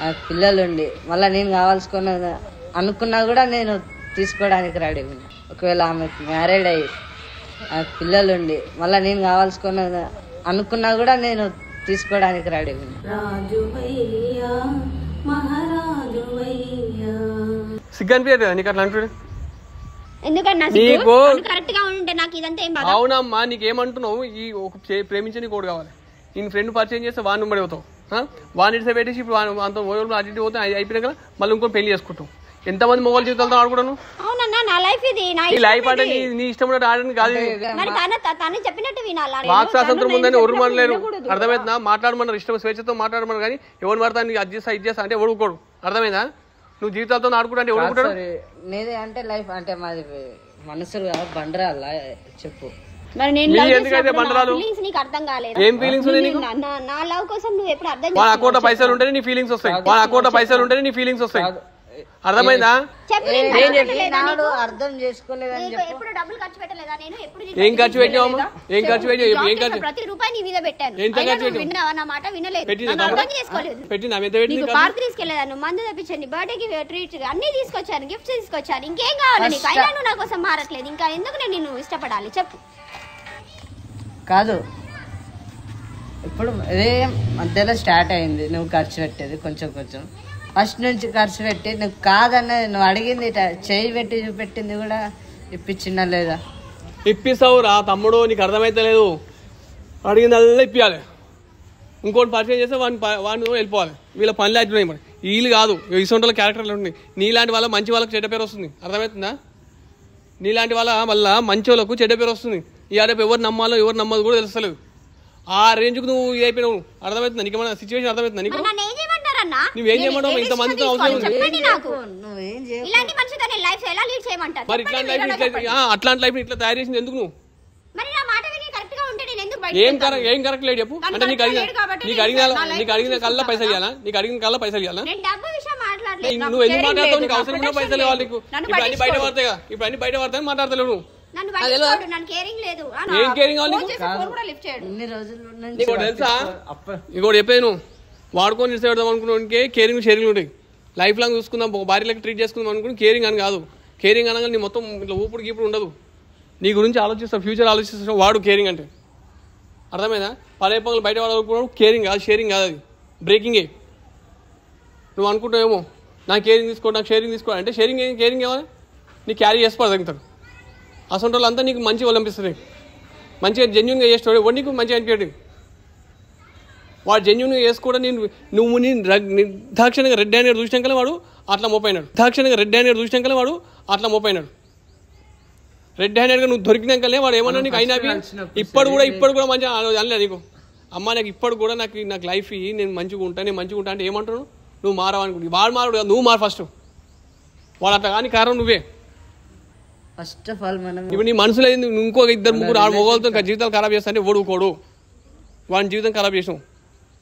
ఆ పిల్లలుండి మళ్ళీ నేను కావాల్సుకున్న అనుకున్నా కూడా నేను తీసుకోవడానికి రెడీ ఉన్నా. ఒకవేళ ఆమెకు మ్యారేడ్ అయ్యి ఆ పిల్లలుండి మళ్ళీ నేను కావాల్సుకున్న అనుకున్నా కూడా నేను తీసుకోవడానికి రెడీ ఉన్నా. సిగ్గనిపించదు నీకు అట్లా అంటున్నాడు? అవునమ్మా నీకేమంటున్నావు? ఈ ఒక ప్రేమించని కోడు కావాలి. నేను ఫ్రెండ్ పరిచయం చేస్తే వాడిని పడి అవుతావు, వాడిని ఇట్లా పెట్టేసి ఇప్పుడు అంత అటు పోతే అయిపోయినా కదా మళ్ళీ ఇంకో పెళ్లి చేసుకుంటాం. ఎంతమంది మొగోళ్ళ జీవితాలతో ఆడుకోవడం? లైఫ్ అంటే నీ ఇష్టం ఆడడానికి కాదు. వాక్ స్వాతంత్రం ఉందని ఎవరు మనలేరు. అర్థమైందా? మాట్లాడమన్నారు, ఇష్టం స్వేచ్ఛతో మాట్లాడమన్నారు, కానీ ఎవరు పడతాను అది చేస్తా ఇది చేస్తా అంటే ఎవడుకోడు. అర్థమైందా? నువ్వు జీవితాలతో ఆడుకుంటా అంటే ఎవడుకుంటాడు? నేనే అంటే లైఫ్ అంటే మాది మనసులు బండరాలా చెప్పు. మరి నేను మీ love ఎందుకైతే చేసినప్పుడు నా బండరాలు? feelings నీకు అర్థం కాలేదు. ఏం ఫీలింగ్స్ ఉన్నాయి నీకు? నా లవ్ కోసం నువ్వు ఎప్పుడు అర్థం వాళ్ళ అకౌంట్ పైసలు ఉంటేనే నీ ఫీలింగ్స్ వస్తాయి. వాళ్ళ అకౌంట్ పైసలు ఉంటేనే నీ ఫీలింగ్స్ వస్తాయి. అర్థమైందా? నాడు అర్థం చేసుకోలేదని చెప్పు. ఎప్పుడు డబ్బులు ఖర్చు పెట్టలేదా నేను? ఎప్పుడు ఏం ఖర్చు పెట్టావమ్మా? ఏం ఖర్చు పెట్టావు? ఏం ఖర్చు? ప్రతి రూపాయి నీ మీద పెట్టాను. ఎంత ఖర్చు పెట్టావు? విన్నావా నా మాట? వినలేదు. పెట్టినా నన్ను అర్థం చేసుకోలేదు. పెట్టినా ఎంత పెట్టింది? నీకు పార్క్ తీసుకెళ్లేదాను, మందు తెప్పించండి, బర్త్డేకి ట్రీట్ అన్ని తీసుకొచ్చాను, గిఫ్ట్స్ తీసుకొచ్చాను. ఇంకేం కావాలి నీకు? అయినా నువ్వు నా కోసం మారట్లేదు. ఇంకా ఎందుకు నేను నిన్ను ఇష్టపడాలి చెప్పు? కాదు, ఇప్పుడు ఇదే మధ్యలో స్టార్ట్ అయింది నువ్వు ఖర్చు పెట్టేది కొంచెం కొంచెం. ఫస్ట్ నుంచి ఖర్చు పెట్టి నువ్వు కాదన్నది, నువ్వు అడిగింది చేయి పెట్టి చూపెట్టింది కూడా ఇప్పించినా లేదా? ఇప్పిస్తావు రా తమ్ముడు, నీకు అర్థమైతే లేదు. అడిగిందల్లా ఇప్పియాలి. ఇంకోటి పరిచయం చేస్తే వాడిని వెళ్ళిపోవాలి. వీళ్ళ పనులు అవుతున్నాయి. మరి వీళ్ళు కాదు, ఇసొంటి క్యారెక్టర్లు ఉన్నాయి. నీలాంటి వాళ్ళ మంచి వాళ్ళకి చెడ్డ పేరు వస్తుంది. అర్థమవుతుందా? నీలాంటి వాళ్ళ మళ్ళీ మంచి వాళ్ళకు చెడ్డ పేరు వస్తుంది. ఇవాళ ఎవరు నమ్మాలో ఎవరు నమ్మదు కూడా తెలుస్తలేదు. ఆ రేంజ్కు నువ్వు ఇది అయిపోయినావు. అర్థమవుతుందా? నీకు ఏమైనా సిచ్యువేషన్ అర్థమవుతుందా? నీకు నువ్వేం చేయమంటావు? ఇంతమందితో అవసరం ఉంది. మరి అట్లాంటి లైఫ్ ఇట్లా తయారు చేసింది ఎందుకు నువ్వు? ఏం కరెక్ట్ లేదు చెప్పు. అంటే నీకు అడిగిన కల్లా పైసలు ఇవ్వాలా? నీకు అడిగిన కల్లా పైసలు ఇవ్వాలా? నువ్వు ఎందుకు మాట్లాడతావు? నీకు అవసరం ఉన్న పైసలు ఇవ్వాలి. నీకు ఇప్పుడు అన్ని బయట పడతాయి కదా, ఇప్పుడు అన్ని బయట పడతాయని మాట్లాడతలేవు నువ్వు. ఏం కేరింగ్ కావాలి ఇన్ని రోజుల నుంచి నీకు తెలుసా? ఇంకోటి చెప్పేది, నువ్వు వాడుకొని ఇస్తే పెడదాం అనుకున్నాకే కేరింగ్ షేరింగ్ ఉంటాయి. లైఫ్ లాంగ్ చూసుకుందాం, భార్యలకు ట్రీట్ చేసుకుందాం అనుకుని కేరింగ్ అని కాదు. కేరింగ్ అనగా నీ మొత్తం ఇట్లా ఊపుడు గీపుడు ఉండదు. నీ గురించి ఆలోచిస్తావు, ఫ్యూచర్ ఆలోచిస్తావు. వాడు కేరింగ్ అంటే అర్థమైందా? పదే పనులు బయట వాడు కేరింగ్ కాదు, షేరింగ్ కాదు, అది బ్రేకింగే. నువ్వు అనుకుంటావేమో నాకు కేరింగ్ తీసుకో, నాకు షేరింగ్ తీసుకో అంటే షేరింగ్ కేరింగ్ ఏమని నీకు క్యారీ చేసుకోవాలి తగ్గుతాడు. అసలు వాళ్ళంతా నీకు మంచి వాళ్ళు అనిపిస్తుంది. మంచిగా జెన్యున్గా చేస్తాడు వాడు, నీకు మంచిగా అనిపించడు. వాడు జెన్యున్గా చేసుకోవడం నువ్వు నిర్దాక్షిణ్యంగా రెడ్ హ్యాండెడ్ చూసినాకలే వాడు అట్లా మోపైనాడు. వాడు అట్లా మోపైనాడు. రెడ్ హ్యాండెడ్గా నువ్వు దొరికినాకలే వాడు ఏమన్నా నీకు అయినా ఇప్పుడు కూడా మంచిగా అనలే నీకు. అమ్మ నాకు ఇప్పుడు కూడా నాకు లైఫ్ నేను మంచిగా ఉంటా అంటే ఏమంటాను? నువ్వు మారవనుకుంటు. వాడు మారడు కాదు, నువ్వు మారు ఫస్ట్. వాడు అట్లా కానీ కారణం నువ్వే. ఫస్ట్ ఆఫ్ ఆల్ మనం ఇప్పుడు నీ మనసులో ఇంకో ఇద్దరు ముగ్గురు మొగలతో జీవితాలు ఖరాబ్ చేస్తా అంటే ఓడుకోడు. వాడిని జీవితం ఖరాబ్ చేసాం,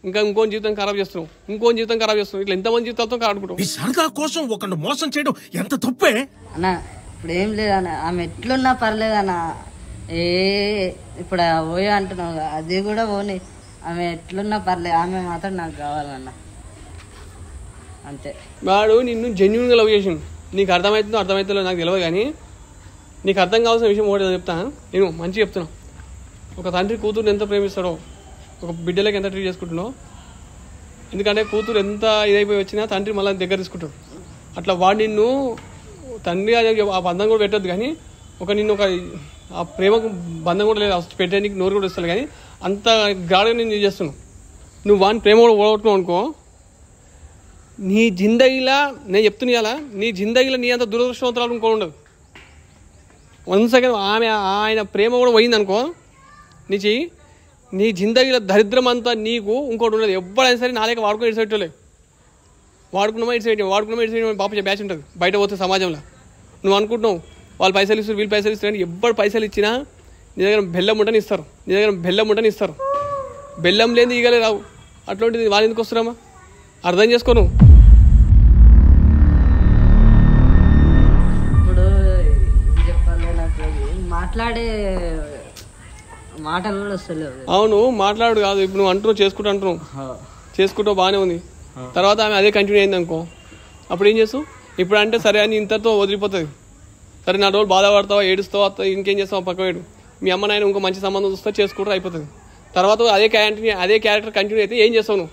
ఇంకోని జీవితం ఖరాబ్ చేస్తున్నాం, ఇంకోని జీవితం ఖరాబ్ చేస్తున్నాం. ఇట్లా ఎంతమంది జీవితాలతో ఆడుకుంటాం. ఈ సరదా కోసం ఒకరిని మోసం చేయడం ఎంత తప్పే అన్న. ఇప్పుడు ఏం లేదన్న, ఆమె ఎట్లున్నా పర్లేదన్న. ఇప్పుడు పోయా అంటున్నావు, అది కూడా పోనీ. ఆమె ఎట్లున్నా పర్లేదు, ఆమె మాత్రం నాకు కావాలన్న, అంతే. వాడు నిన్ను జెన్యున్గా లవ్ చేసిండు. నీకు అర్థమవుతుందో నాకు తెలియదు, కానీ నీకు అర్థం కావాల్సిన విషయం ఒకటి చెప్తాను. నేను మంచిగా చెప్తున్నా. ఒక తండ్రి కూతురు ఎంత ప్రేమిస్తాడో, ఒక బిడ్డలకి ఎంత ట్రీట్ చేసుకుంటున్నాడో. ఎందుకంటే కూతురు ఎంత ఇదైపోయి వచ్చినా తండ్రి మళ్ళీ దగ్గర తీసుకుంటాడు. అట్లా వాడు నిన్ను తండ్రి ఆ బంధం కూడా పెట్టద్దు, కానీ నిన్ను ఆ ప్రేమకు బంధం కూడా లేదు, పెట్టడానికి నోరు కూడా ఇస్తాడు. కానీ అంత గాఢగా నేను చేస్తున్నావు. నువ్వు వాడిని ప్రేమ కూడా ఓడగొట్టున్నావు అనుకో, నీ జిందగీలా నేను చెప్తున్నా, నీ జిందగీలో నీ అంత దురదృష్టవంతరాలు ఇంకో ఉండదు. 1 సెకండ్ ఆయన ప్రేమ కూడా పోయింది అనుకో, నీ జిందగీలో దరిద్రం అంతా నీకు ఇంకోటి ఉండదు. ఎవరైనా సరే నాలేక వాడుకుని ఇడిసెట్టలే, వాడుకున్నామా ఇడిసెట్టి పాప బ్యాచ్ ఉంటుంది బయట పోతే సమాజంలో. నువ్వు అనుకుంటున్నావు వాళ్ళు పైసలు ఇస్తారు, వీళ్ళు పైసలు ఇస్తారు. ఎవ్వరు పైసలు ఇచ్చినా నీ దగ్గర బెల్లం ఉంటని ఇస్తారు. బెల్లం లేని ఈగలే రావు. అట్లాంటిది వాళ్ళు ఎందుకు వస్తున్నామా? అర్థం చేసుకో. నువ్వు ఇప్పుడు చెప్పాలి, నాకు మాట్లాడే మాటలు కూడా వస్తలేవు. అవును మాట్లాడు కాదు. ఇప్పుడు నువ్వు అంటున్నావు చేసుకుంటావు బాగానే ఉంది. తర్వాత ఆమె అదే కంటిన్యూ అయింది అనుకో, అప్పుడు ఏం చేస్తావు? ఇప్పుడు అంటే సరే అని ఇంతతో వదిలిపోతుంది. సరే నా రోజులు బాధపడతావా, ఏడుస్తావా, ఇంకేం చేస్తావా పక్క వేడు. మీ అమ్మ నాయన ఇంకో మంచి సంబంధం చూస్తా చేసుకుంటూ అయిపోతుంది. తర్వాత అదే క్యారెక్టర్ కంటిన్యూ అయితే ఏం చేస్తావు?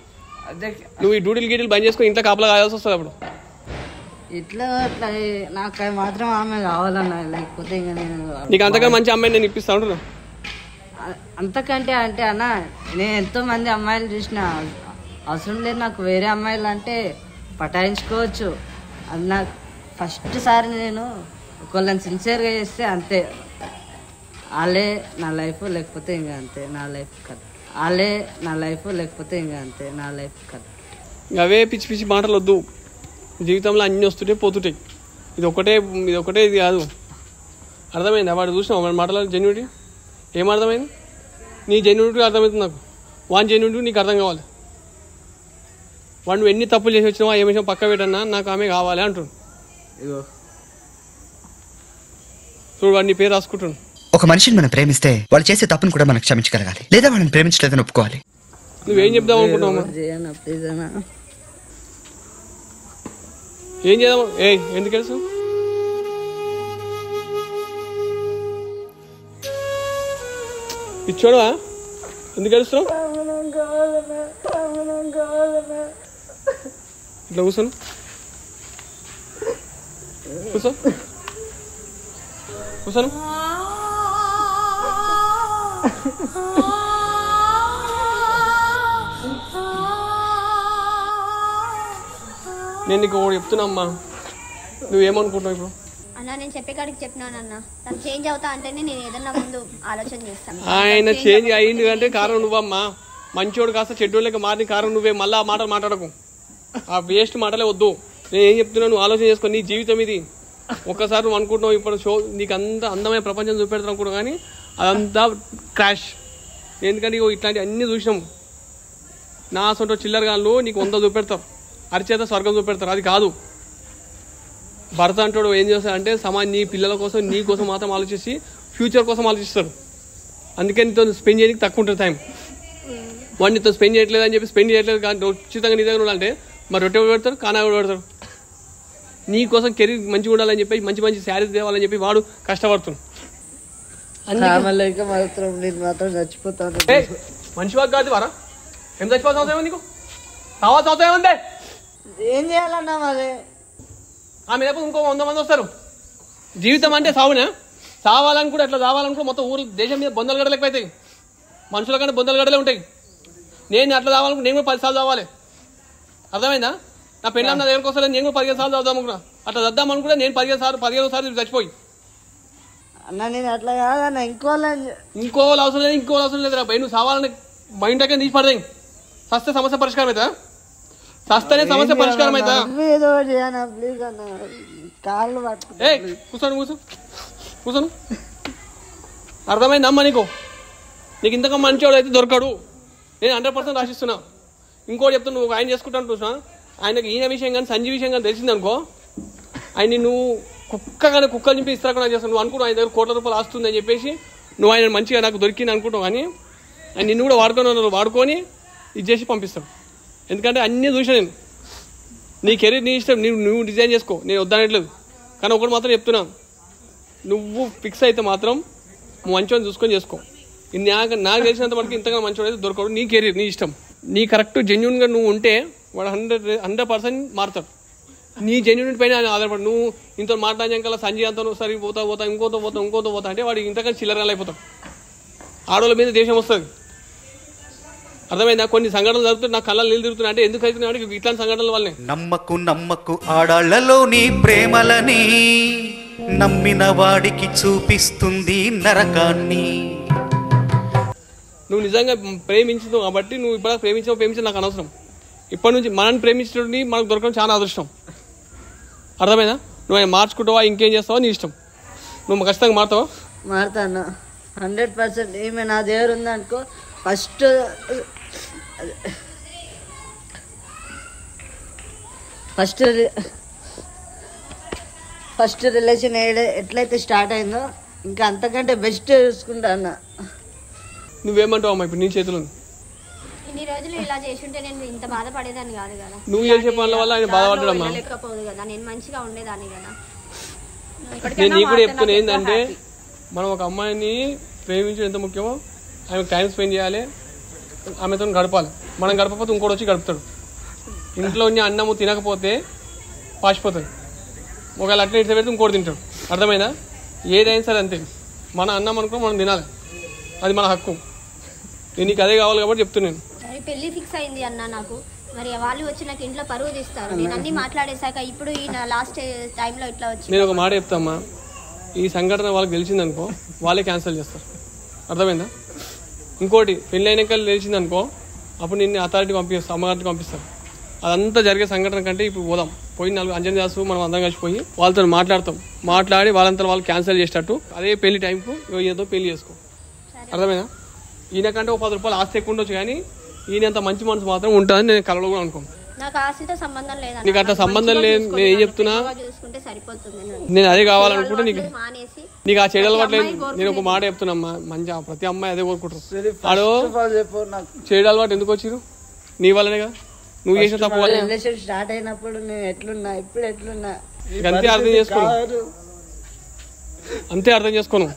నువ్వు ఈ డ్యూటీలు గీటీలు బంద్ చేసుకుని ఇంట్లో కాపలా కావాల్సి వస్తుంది. అప్పుడు ఇట్లా నాకు మాత్రం ఆమె కావాలన్నా, లేకపోతే ఇంకా నేను నీకు అంతగా మంచి అమ్మాయిని నేను ఇప్పిస్తా ఉంటున్నా. అంతకంటే అంటే అన్న, నేను ఎంతో మంది అమ్మాయిలు చూసిన, అవసరం లేదు నాకు వేరే అమ్మాయిలు అంటే పటాయించుకోవచ్చు. అది నాకు ఫస్ట్ సారి నేను ఒకళ్ళని సిన్సియర్గా చేస్తే అంతే, వాళ్ళే నా లైఫ్, లేకపోతే ఇంకా అంతే నా లైఫ్ కథ. అవే పిచ్చి పిచ్చి మాటలు వద్దు. జీవితంలో అన్నీ వస్తుంటాయి పోతుంటాయి. ఇది ఒకటే ఇది కాదు. అర్థమైందా? వాడు చూసినావు వాడి మాటలు జెన్యూనిటీ. ఏమర్థమైంది? నీ జెన్యూనిటీ అర్థమవుతుంది నాకు, వాని జెన్యూనిటీ నీకు అర్థం కావాలి. వాడు నువ్వు ఎన్ని తప్పులు చేసి వచ్చినావా ఏం విషయం పక్క పెట్టన్నా నాకు ఆమె కావాలి అంటున్నాడు. ఇగో చూడు వాడు నీ పేరు రాసుకుంటున్నాడు. ఒక మనిషిని మనం ప్రేమిస్తే వాళ్ళు చేసే తప్పును కూడా మనం క్షమించగలగాలి, లేదా వాళ్ళని ప్రేమించలేదని ఒప్పుకోవాలి. నువ్వేం చెప్దాం అనుకుంటున్నావు? చేయనా ప్లీజ్ అన్నా. ఏం చేద్దాం? ఎందుకు తెలుసు? ఇచ్చోడవా? ఎందుకు తెలుస్తున్నావు? ఇట్లా కూర్చోను, కూర్చో, కూర్చోను. నేను నీకు ఒకటి చెప్తున్నా అమ్మా, నువ్వేమనుకుంటున్నావు ఇప్పుడు? అన్న నేను చెప్పే కాడికి చెప్పినాను అన్న, తను చేంజ్ అవుతా అంటేనే నేను ఏదన్నా ముందు ఆలోచన చేస్తాను. ఆయన చేంజ్ అయ్యింది అంటే కారణం నువ్వమ్మా. మంచోడు కాస్త చెడ్డోళ్ళకి మారిన కారణం నువ్వే. మళ్ళీ ఆ మాటలు మాట్లాడకు, ఆ వేస్ట్ మాటలే వద్దు. నేను ఏం చెప్తున్నా నువ్వు ఆలోచన చేసుకో. నీ జీవితం ఇది. ఒక్కసారి నువ్వు అనుకుంటున్నావు ఇప్పుడు షో నీకు అంత అందమైన ప్రపంచం చూపెడతాను అనుకుంటున్నావు, కానీ అదంతా క్రాష్. ఎందుకంటే ఇట్లాంటి అన్నీ చూసినాము. నా సొంత చిల్లర గాళ్ళు నీకు 100 చూపెడతారు, అరిచేత స్వర్గం చూపెడతారు. అది కాదు. భర్త అంటాడు ఏం చేస్తాడంటే నీ పిల్లల కోసం నీ కోసం మాత్రం ఆలోచించి ఫ్యూచర్ కోసం ఆలోచిస్తాడు. అందుకే నీతో స్పెండ్ చేయడానికి తక్కువ ఉంటుంది టైం. వాడు నీతో స్పెండ్ చేయట్లేదు అని చెప్పి స్పెండ్ చేయట్లేదు కానీ ఉచితంగా నీ దగ్గర ఉండాలంటే మరి రొట్టె కూడా పెడతారు, కానా కూడా పెడతారు. నీ కోసం కెరీర్ మంచిగా ఉండాలని చెప్పి మంచి మంచి శారీస్ తేవాలని చెప్పి వాడు కష్టపడుతున్నాడు. మాత్రం చచ్చిపోతాను. మంచి వాడు కాదు వారా, ఏం చచ్చిపోతావు అవుతామో నీకు కావాల్సి అవుతాయేమంటే ఏం చేయాలన్నా మరి? ఆమె లేకపోతే ఇంకో 100 మంది వస్తారు. జీవితం అంటే సావునే. సావాలని కూడా ఎట్లా సావాలనుకో మొత్తం ఊరు దేశం మీద బొందలు గడలు ఎక్కువ అవుతాయి. మనుషుల కంటే బొందలు గడలే ఉంటాయి. నేను అట్లా చావాలనుకో నేను కూడా 10 సార్లు చావాలి. అర్థమైందా? నా పెళ్ళి నా దగ్గరకు వస్తే నేను కూడా 15 సార్లు చదువుదాం అనుకున్నా. అట్లా చద్దాం అనుకుంటే నేను 15 సార్లు చచ్చిపోయి. అన్న నేను అట్లా కాదన్న, ఇంకో అవసరం లేదు, ఇంకో అవసరం లేదు. భయ నువ్వు సావాలని మైండ్ దగ్గర తీసి పడదాయి. సస్తే సమస్య పరిష్కారం అవుతా? సస్తనే సమస్య పరిష్కారం అవుతా? ఏదో చేయనా ప్లీజ్ అన్న, కాళ్ళు పట్టుకో. కూర్చోను. అర్థమైందమ్మా నీకు? నీకు ఇంతకన్నా మంచివాడు అయితే దొరకడు. నేను 100% రాసిస్తున్నా. ఇంకోటి చెప్తున్నా, నువ్వు ఆయన చేసుకుంటాను చూసినా ఆయనకి ఈయన విషయం కానీ సంజీవ్ విషయం కానీ తెలిసిందనుకో, ఆయన నువ్వు కుక్కలు చింపి ఇస్తాకుండా చేస్తాను. నువ్వు అనుకుంటావు ఆయన దగ్గర కోట్ల రూపాయలు ఆస్తుంది అని చెప్పేసి నువ్వు ఆయన మంచిగా నాకు దొరికింది అనుకుంటావు, కానీ ఆయన నిన్ను కూడా వాడుకొని ఇది చేసి పంపిస్తాడు. ఎందుకంటే అన్నీ చూసా నేను. నీ కెరీర్ నీ ఇష్టం, నువ్వు డిజైన్ చేసుకో, నేను వద్దనట్లేదు. కానీ ఒకటి మాత్రం చెప్తున్నా, నువ్వు ఫిక్స్ అయితే మాత్రం మంచిగా చూసుకొని చేసుకో. నాకు తెలిసినంత వరకు ఇంతగా మంచివాడు అయితే దొరకడు. నీ కెరీర్ నీ ఇష్టం. నీ కరెక్ట్ జెన్యున్గా నువ్వు ఉంటే వాడు 100% మారుతాడు. నీ జెన్యునిటీ పైన ఆధారపడి నువ్వు ఇంత మాట్లాడాక సంజయ్ అంతా సరి పోతా ఇంకోతో పోతా అంటే వాడు ఇంతకన్నా చిల్లరగా అయిపోతాడు. ఆడవాళ్ళ మీద దేశం వస్తుంది. అర్థమైందా? కొన్ని సంఘటనలు జరుగుతుంది, నా కళ్ళ నీళ్ళు తిరుగుతున్నాయి అంటే ఎందుకు అవుతున్నాయి? ఇట్లాంటి సంఘటనల వల్లనే. నమ్మకు ఆడాళ్లలోని ప్రేమలని నమ్మిన వాడికి చూపిస్తుంది నరకాన్ని. నువ్వు నిజంగా ప్రేమించదు కాబట్టి నువ్వు ఇప్పుడు ప్రేమించడం నాకు అనవసరం. ఇప్పటి నుంచి మనల్ని ప్రేమించడం మనకు దొరకడం చాలా అదృష్టం. అర్థమైనా? నువ్వు ఆయన మార్చుకుంటావా ఇంకేం చేస్తావా నీ ఇష్టం. నువ్వు ఖచ్చితంగా మారుతావా? మారుతాను 100%. ఈమె నా దగ్గర ఉందనుకో, ఫస్ట్ రిలేషన్ ఎట్లయితే స్టార్ట్ అయిందో ఇంకా అంతకంటే బెస్ట్ చూసుకుంటా అన్న. నువ్వేమంటావు అమ్మా? ఇప్పుడు నీ చేతిలో ఇన్ని రోజులు ఇలా చేస్తుంటే నేను ఇంత బాధపడేదాన్ని కాదు కదా. నువ్వు చేసే పనుల వల్ల ఆయన బాధపడ్డాడమ్మా. లేకపోదు కదా, నేను మంచిగా ఉండేదాన్ని కదా. నేను నీకు కూడా చెప్తున్నా ఏంటంటే, మనం ఒక అమ్మాయిని ప్రేమించడం ఎంత ముఖ్యమో ఆమెకు టైం స్పెండ్ చేయాలి, ఆమెతో గడపాలి. మనం గడపకపోతే ఇంకోటి వచ్చి గడుపుతాడు. ఇంట్లో ఉన్న అన్నము తినకపోతే పాసిపోతుంది. ఒకవేళ అట్లా ఇట్లా పెడితే ఇంకోటి తింటాడు. అర్థమైందా? ఏదైనా సరే అంతే. మన అన్నం అనుకో మనం తినాలి, అది మన హక్కు. నేను నీకు అదే కావాలి కాబట్టి చెప్తున్నాను. పెళ్లి ఫిక్స్ అయింది అన్న నాకు. మరి వాళ్ళు వచ్చి నాకు ఇంట్లో పరువు తీస్తారు. నేను అన్ని మాట్లాడేశాక ఇప్పుడు ఈ లాస్ట్ టైంలో ఇట్లా వచ్చి నేను ఒక మాట చెప్తామ్మా, ఈ సంఘటన వాళ్ళకి తెలిసిందనుకో వాళ్ళే క్యాన్సిల్ చేస్తారు. అర్థమైందా? ఇంకోటి పెళ్ళి అయినాక తెలిసిందనుకో అప్పుడు నిన్ను అథారిటీ పంపిస్తాను, అమ్మగారికి పంపిస్తాను. అదంతా జరిగే సంఘటన కంటే ఇప్పుడు పోయి 4 అంజనీ దాసు మనం అందరం కలిసిపోయి వాళ్ళతో మాట్లాడి వాళ్ళంతా వాళ్ళు క్యాన్సిల్ చేసేటట్టు అదే పెళ్లి టైంకు ఏదో పెళ్లి చేసుకో. అర్థమైనా? ఈయనకంటే ఒక 10 రూపాయలు ఆస్తి ఎక్కువ ఉండొచ్చు, కానీ ఈయన అంత మంచి మనసు మాత్రం ఉంటుందని నేను కలలో కూడా అనుకోను. నాకు ఆస్తితో సంబంధం లేదు. నీకు అట్లా సంబంధం లేదు. నేను ఏం చెప్తున్నా, సరిపోతుంది. నేను అదే కావాలనుకుంటే మానేసి నీకు ఆ చెడు అలవాటు లేదు. నేను ఒక మాట చెప్తున్నా, మంచి ప్రతి అమ్మాయి అదే కోరుకుంటారు. ఆడో చెడు అలవాటు ఎందుకు వచ్చిరు? నీ వల్లనే కదా, నువ్వు చేసిన తప్పు వల్ల. రిలేషన్ స్టార్ట్ అయినప్పుడు నేను ఎట్లున్నా, ఇప్పుడు ఎట్లున్నా అంతే అర్థం చేసుకోను, అంతే అర్థం చేసుకోను.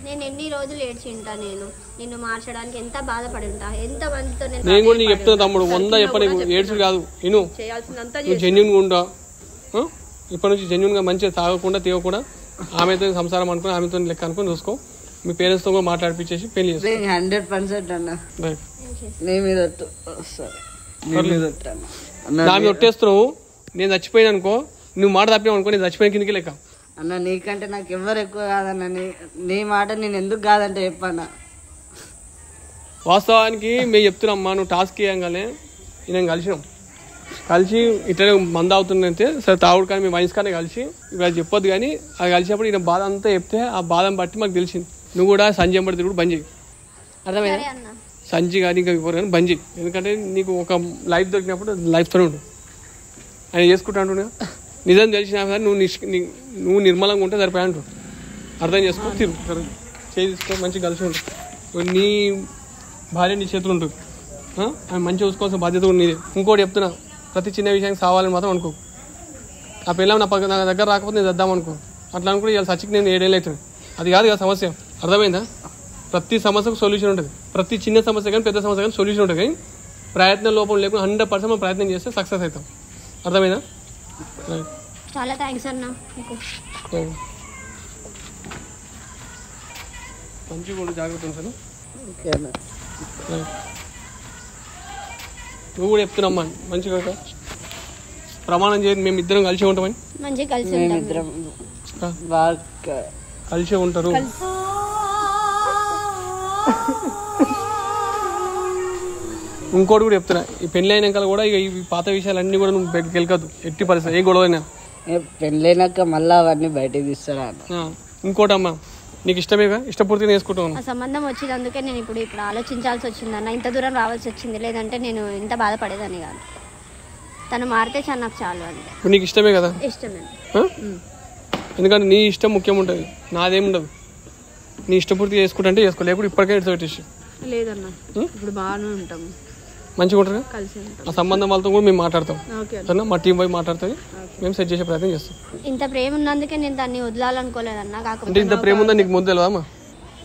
నేను ఎన్ని రోజులు ఏడ్చింటా, నేను నిన్ను మార్చడానికి ఎంత బాధపడి ఉంటా, ఎంత మందితో నేను కూడా నీకు చెప్తున్నా తమ్ముడు, 100 చెప్ప నీకు ఏడ్చుడు కాదు. నేను నువ్వు జెన్యున్గా ఉంటా, ఇప్పటి నుంచి జెన్యున్గా మంచిగా తాగకుండా తీయకుండా ఆమెతో సంసారం అనుకుని ఆమెతో లెక్క అనుకుని చూసుకో. మీ పేరెంట్స్తో కూడా మాట్లాడిపించేసి పెళ్లి చేసుకో. 100% అన్న నీ మీద నా మీద ఒట్టేస్తున్నావు. నేను చచ్చిపోయినా అనుకో, నువ్వు మాట తప్పావు అనుకో, నేను చచ్చిపోయిన కిందకి లెక్క. అన్న నీకంటే నాకు ఎవరు ఎక్కువ కాదన్న, నీ మాట నేను ఎందుకు కాదంటే చెప్పన్నా. వాస్తవానికి మేము చెప్తున్నామ్మా, నువ్వు టాస్క్ ఇవ్వగానే నేను కలిసి ఇట్లనే మంద అవుతుందంటే సరే తాగుడు కానీ మేము వయసు కానీ కలిసి ఇప్పుడు అది చెప్పొద్దు, కానీ అది కలిసినప్పుడు ఈయన బాధ అంతా చెప్తే ఆ బాధను బట్టి మాకు తెలిసింది. నువ్వు కూడా సంజయ్ పడితే కూడా బంద్ చేయి, అర్థమైనా? సంజయ్ కానీ ఇంకా ఎవరు కానీ బంద్ చేయి. ఎందుకంటే నీకు ఒక లైఫ్ దొరికినప్పుడు లైఫ్తోనే ఉండు. ఆయన చేసుకుంటా అంటున్నా, నిజం తెలిసినా కానీ నువ్వు నిర్మలంగా ఉంటే సరిపోయా అంటు. అర్థం చేసుకో, తిరుగు చేసుకో, మంచిగా కలిసి ఉంటుంది. నీ భార్య నీ చేతులు ఉంటుంది, ఆమె మంచిగా చూసుకోవాల్సిన బాధ్యత కూడా నీదే. ఇంకోటి చెప్తున్నా, ప్రతి చిన్న విషయానికి సావాలని మాత్రం అనుకో. ఆ పిల్లలు నా దగ్గర రాకపోతే నేను చద్దాం అనుకో. అట్లా అనుకుంటే ఇవాళ సచికి నేను 7 ఏళ్ళు అవుతుంది. అది కాదు కదా సమస్య, అర్థమైందా? ప్రతి సమస్యకు సొల్యూషన్ ఉంటుంది. ప్రతి చిన్న సమస్య కానీ పెద్ద సమస్య కానీ సొల్యూషన్ ఉంటుంది. కానీ ప్రయత్నం లోపం లేకుండా 100% మనం ప్రయత్నం చేస్తే సక్సెస్ అవుతాం. అర్థమైందా? చాలా థ్యాంక్స్ అన్న. మంచి కూడా జాగ్రత్త ఉంటాను. నువ్వు కూడా చెప్తున్నామ్మా మంచిగా ప్రమాణం చేయండి, మేము ఇద్దరం కలిసి ఉంటామని. మంచిగా కలిసి కలిసే ఉంటారు. ఇంకోటి కూడా చెప్తున్నా, ఈ పెళ్లి అయినాక కూడా ఇక ఈ పాత విషయాలన్నీ కూడా నువ్వు బయటకు వెళ్ళకద్దు, ఎట్టి పరిస్థితి ఏ గొడవ అయినా. పెళ్ళైనాక మళ్ళీ అవన్నీ బయటకు తీస్తాడా? ఇంకోటమ్మా, నీకు ఇష్టమేగా, ఇష్టపూర్తిగా వేసుకుంటాను. ఆ సంబంధం వచ్చినందుకే నేను ఇప్పుడు ఆలోచించాల్సి వచ్చిందన్న, ఇంత దూరం రావాల్సి వచ్చింది. లేదంటే నేను ఇంత బాధపడేదాన్ని కాదు. తను మారితే చాలా నాకు చాలు అంటే. ఇప్పుడు నీకు ఇష్టమే కదా? ఇష్టమే. ఎందుకంటే నీ ఇష్టం ముఖ్యం ఉంటుంది, నాదేముండదు. నీ ఇష్టపూర్తిగా చేసుకుంటే చేసుకో, లేకపోతే ఇప్పటికే ఇటు పెట్టేసి. లేదన్న, ఇప్పుడు బాగానే ఉంటాము, మంచిగా ఉంటారు. ఆ సంబంధం వాళ్ళతో కూడా మేము మాట్లాడతాం, మా టీం పోయి మాట్లాడుతుంది, మేము సెట్ చేసే ప్రయత్నం చేస్తాం. ఇంత ప్రేమ ఉన్నందుకే నేను దాన్ని వదలాలనుకోలేదన్నా. కాకపోతే ఇంత ప్రేమ ఉందా నీకు ముందు తెలియదా?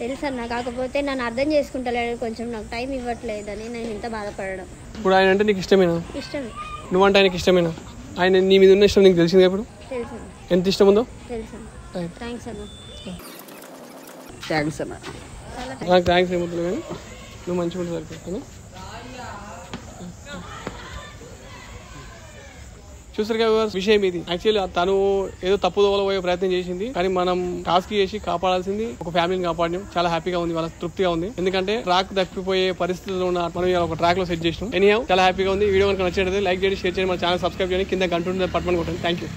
తెలుసన్నా, కాకపోతే నన్ను అర్థం చేసుకుంటలేడు, కొంచెం నాకు టైం ఇవ్వట్లేదని నేను ఇంత బాధపడడం. ఇప్పుడు ఆయన అంటే నీకు ఇష్టమేనా? ఇష్టమే. నువ్వంటే ఆయనకి ఇష్టమేనా? ఆయన నీ మీద ఉన్న ఇష్టం నీకు తెలిసింది ఎప్పుడు? తెలుసు. ఎంత ఇష్టం ఉందో? తెలుసు. థ్యాంక్స్ అన్న. థ్యాంక్స్ అన్న. నాకు థ్యాంక్స్ ఏమవుతుంది, కానీ నువ్వు మంచిగా ఉంటుంది సరిపోతాను. చూసారు కదా విషయం ఇది. యాక్చువల్లీ తను ఏదో తప్పుదోవలో పోయే ప్రయత్నం చేసింది, కానీ మనం టాస్క్ చేసి కాపాడాల్సింది ఒక ఫ్యామిలీని కాపాడడం. చాలా హ్యాపీగా ఉంది, వాళ్ళ తృప్తిగా ఉంది. ఎందుకంటే ట్రాక్ తప్పిపోయే పరిస్థితుల్లో ఉన్న మనం ఒక ట్రాక్ లో సెట్ చేసినాం. ఎనీహౌ చాలా హ్యాపీగా ఉంది. వీడియో కనుక నచ్చినట్లయితే లైక్ చేయండి, షేర్ చేయండి, మన ఛానల్ సబ్స్క్రైబ్ చేయండి, కింద గంట పట్టుకొని కొట్టండి. Thank you.